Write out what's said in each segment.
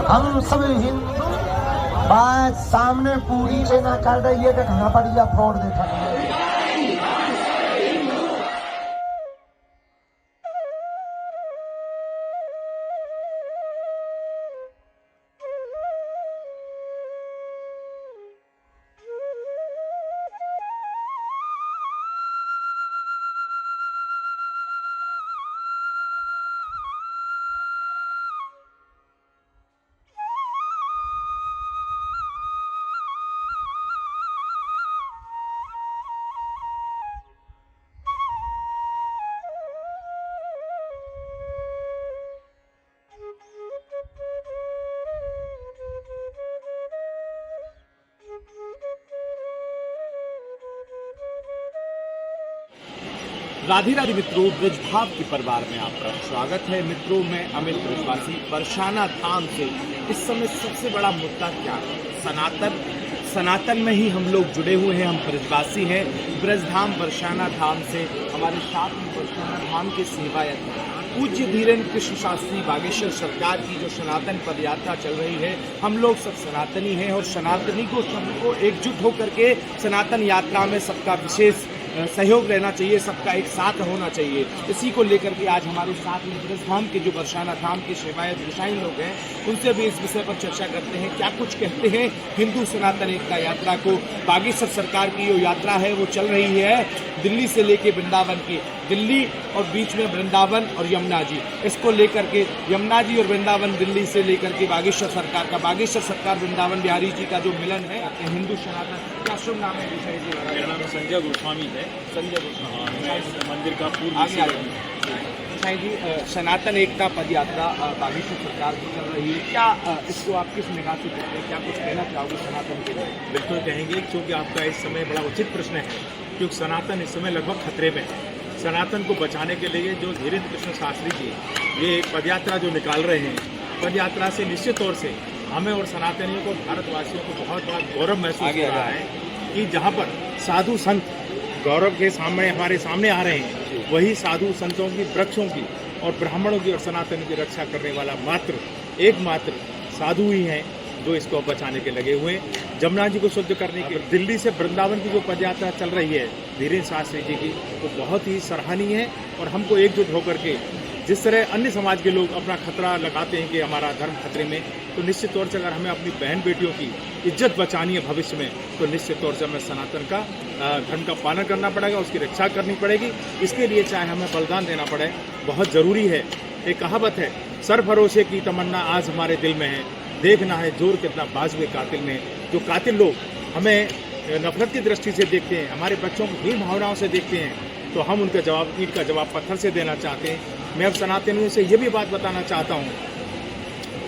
हम सब हिंदू बात सामने पूरी से ना कर रही है कि कहाँ पर यह फ्रॉड देखा गया। राधे राधे मित्रों, ब्रजभाव के परिवार में आपका स्वागत है। मित्रों, मैं अमित ब्रजवासी बरसाना धाम से। इस समय सबसे बड़ा मुद्दा क्या है? सनातन में ही हम लोग जुड़े हुए हैं। हम ब्रजवासी हैं। ब्रजधाम बरसाना धाम से हमारे साथ में बरसाना धाम के सेवायत पूज्य धीरेन्द्र कृष्ण शास्त्री बागेश्वर सरकार की जो सनातन पद यात्रा चल रही है, हम लोग सब सनातनी हैं और सनातनी को सबको एकजुट होकर के सनातन यात्रा में सबका विशेष सहयोग रहना चाहिए, सबका एक साथ होना चाहिए। इसी को लेकर के आज हमारे साथ में ब्रजधाम के जो बरसाना धाम के सेवायत गोसाई लोग हैं, उनसे भी इस विषय पर चर्चा करते हैं। क्या कुछ कहते हैं हिंदू सनातन एकता यात्रा को। बागेश्वर सरकार की जो यात्रा है वो चल रही है दिल्ली से लेके वृंदावन की। दिल्ली और बीच में वृंदावन और यमुना जी, इसको लेकर के यमुना जी और वृंदावन दिल्ली से लेकर के बागेश्वर सरकार का, बागेश्वर सरकार वृंदावन बिहारी जी का जो मिलन है हिंदू सनातन। क्या शुभ नाम है गोसाई जी? मेरा नाम संजय गोस्वामी है। संजय गोस्वामी मंदिर का पूर्व आगे गोसाई जी, सनातन एकता पद यात्रा बागेश्वर सरकार की चल रही है। क्या इसको आप किस निगाह से कहते हैं? क्या कुछ कहना चाहोगे सनातन के लिए? बिल्कुल कहेंगे, क्योंकि आपका इस समय बड़ा उचित प्रश्न है, क्योंकि सनातन इस समय लगभग खतरे में है। सनातन को बचाने के लिए जो धीरेन्द्र कृष्ण शास्त्री जी ये पदयात्रा जो निकाल रहे हैं, पदयात्रा से निश्चित तौर से हमें और सनातनियों को, भारतवासियों को बहुत गौरव महसूस हो रहा है कि जहाँ पर साधु संत गौरव के सामने हमारे सामने आ रहे हैं, वही साधु संतों की, वृक्षों की और ब्राह्मणों की और सनातन की रक्षा करने वाला एकमात्र साधु ही हैं जो इसको बचाने के लगे हुए हैं। जमुना जी को शुद्ध करने के दिल्ली से वृंदावन की जो पदयात्रा चल रही है धीरेन्द्र शास्त्री जी की, वो बहुत ही सराहनीय है। और हमको एकजुट होकर के जिस तरह अन्य समाज के लोग अपना खतरा लगाते हैं कि हमारा धर्म खतरे में, तो निश्चित तौर से अगर हमें अपनी बहन बेटियों की इज्जत बचानी है भविष्य में, तो निश्चित तौर से हमें सनातन का धर्म का पालन करना पड़ेगा, उसकी रक्षा करनी पड़ेगी। इसके लिए चाहे हमें बलिदान देना पड़े, बहुत ज़रूरी है। एक कहावत है, सर भरोसे की तमन्ना आज हमारे दिल में है, देखना है जोर कितना बाजुए कातिल में। जो कातिल लोग हमें नफरत की दृष्टि से देखते हैं, हमारे बच्चों को हीन भावनाओं से देखते हैं, तो हम उनका जवाब, ईंट का जवाब पत्थर से देना चाहते हैं। मैं अब सनातनियों से ये भी बात बताना चाहता हूँ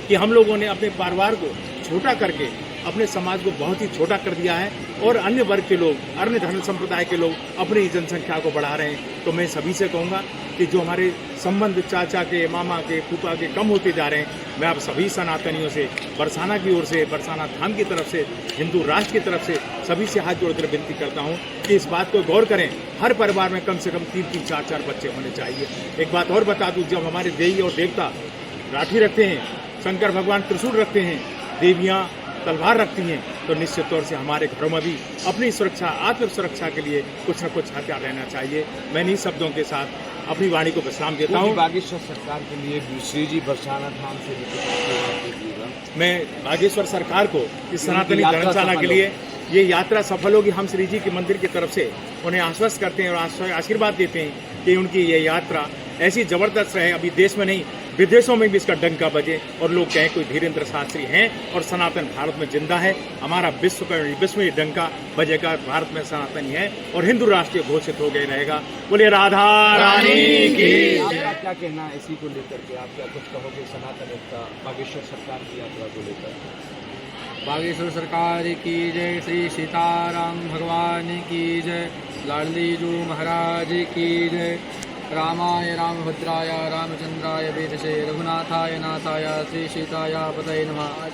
कि हम लोगों ने अपने परिवार को छोटा करके अपने समाज को बहुत ही छोटा कर दिया है, और अन्य वर्ग के लोग, अन्य धर्म संप्रदाय के लोग अपनी जनसंख्या को बढ़ा रहे हैं। तो मैं सभी से कहूँगा कि जो हमारे संबंध चाचा के, मामा के, फूफा के कम होते जा रहे हैं, मैं आप सभी सनातनियों से, बरसाना की ओर से, बरसाना धाम की तरफ से, हिंदू राष्ट्र की तरफ से सभी से हाथ जोड़कर विनती करता हूँ कि इस बात को गौर करें। हर परिवार में कम से कम 3-3, 4-4 बच्चे होने चाहिए। एक बात और बता दूँ, जब हमारे देवी और देवता लाठी रखते हैं, शंकर भगवान त्रिशूल रखते हैं, देवियाँ तलवार रखती हैं, तो निश्चित तौर से हमारे घरों में भी अपनी सुरक्षा, आत्म सुरक्षा के लिए कुछ न कुछ हथियार रहना चाहिए। मैं इन्हीं शब्दों के साथ अपनी वाणी को विश्राम देता हूँ। बागेश्वर सरकार के लिए श्री जी बरसाना धाम से मैं बागेश्वर सरकार को इस सनातनी धर्मशाला के लिए ये यात्रा सफल होगी। हम श्री जी के मंदिर की तरफ से उन्हें आश्वस्त करते हैं और आशीर्वाद देते हैं कि उनकी ये यात्रा ऐसी जबरदस्त रहे, अभी देश में नहीं विदेशों में भी इसका डंका बजे और लोग कहें कोई धीरेन्द्र शास्त्री हैं और सनातन भारत में जिंदा है। हमारा विश्व में डंका बजेगा, भारत में सनातन है और हिंदू राष्ट्रीय घोषित हो गए रहेगा। बोलिए राधा रानी की। आपका क्या कहना है इसी को लेकर के? आप क्या कुछ कहोगे सनातन एकता बागेश्वर सरकार की यात्रा को लेकर? बागेश्वर सरकार की जय, श्री सीताराम भगवान की जय, लाडली जू महाराज की जय। रामाय रामभद्राय रामचंद्राय वेदसे, रघुनाथाय नाथाय श्री सीताय पतये नमः।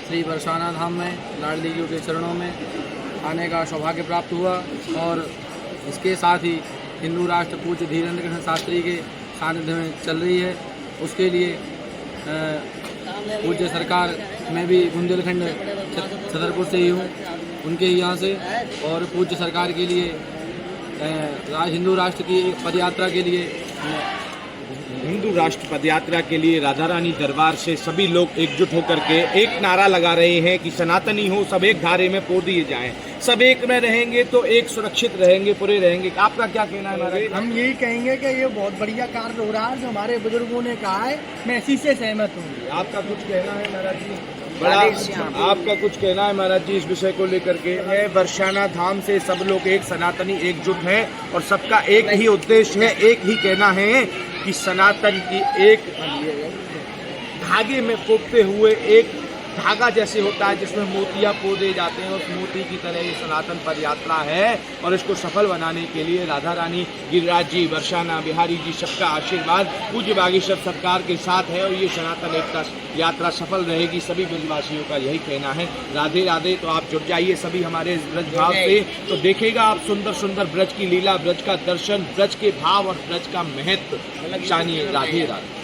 श्री बरसाना धाम में लाडली जी के चरणों में आने का सौभाग्य प्राप्त हुआ और इसके साथ ही हिंदू राष्ट्र पूज्य धीरेन्द्र कृष्ण शास्त्री के सानिध्य में चल रही है। उसके लिए पूज्य सरकार, मैं भी बुंदेलखंड छतरपुर से ही हूँ, उनके यहाँ से। और पूज्य सरकार के लिए हिंदू राष्ट्र की पद यात्रा के लिए हिंदू राष्ट्र पदयात्रा के लिए राधा रानी दरबार से सभी लोग एकजुट होकर के एक नारा लगा रहे हैं कि सनातनी हो सब एक धारे में पो दिए जाएं, सब एक में रहेंगे तो एक सुरक्षित रहेंगे, पूरे रहेंगे। आपका क्या कहना है महाराज? हम यही कहेंगे कि ये बहुत बढ़िया कार्य हो रहा है जो हमारे बुजुर्गों ने कहा है, मैं इसी से सहमत हूँ। आपका कुछ कहना है महाराज जी? आपका कुछ कहना है महाराज जी इस विषय को लेकर के? है बरसाना धाम से सब लोग एक सनातनी एकजुट हैं और सबका एक ही उद्देश्य है, एक ही कहना है कि सनातन की एक धागे में पोपते हुए एक धागा जैसे होता है जिसमें मोतियां पोदे जाते हैं, उस मोती की तरह ये सनातन पदयात्रा है। और इसको सफल बनाने के लिए राधा रानी, गिरिराज जी, बरसाना बिहारी जी सबका आशीर्वाद पूज्य बागेश्वर सरकार के साथ है और ये सनातन एकता यात्रा सफल रहेगी। सभी ब्रजवासियों का यही कहना है। राधे राधे। तो आप जुड़ जाइए सभी हमारे ब्रज भाव से, तो देखेगा आप सुंदर सुंदर ब्रज की लीला, ब्रज का दर्शन, ब्रज के भाव और ब्रज का महत्व जानिए। राधे राधे।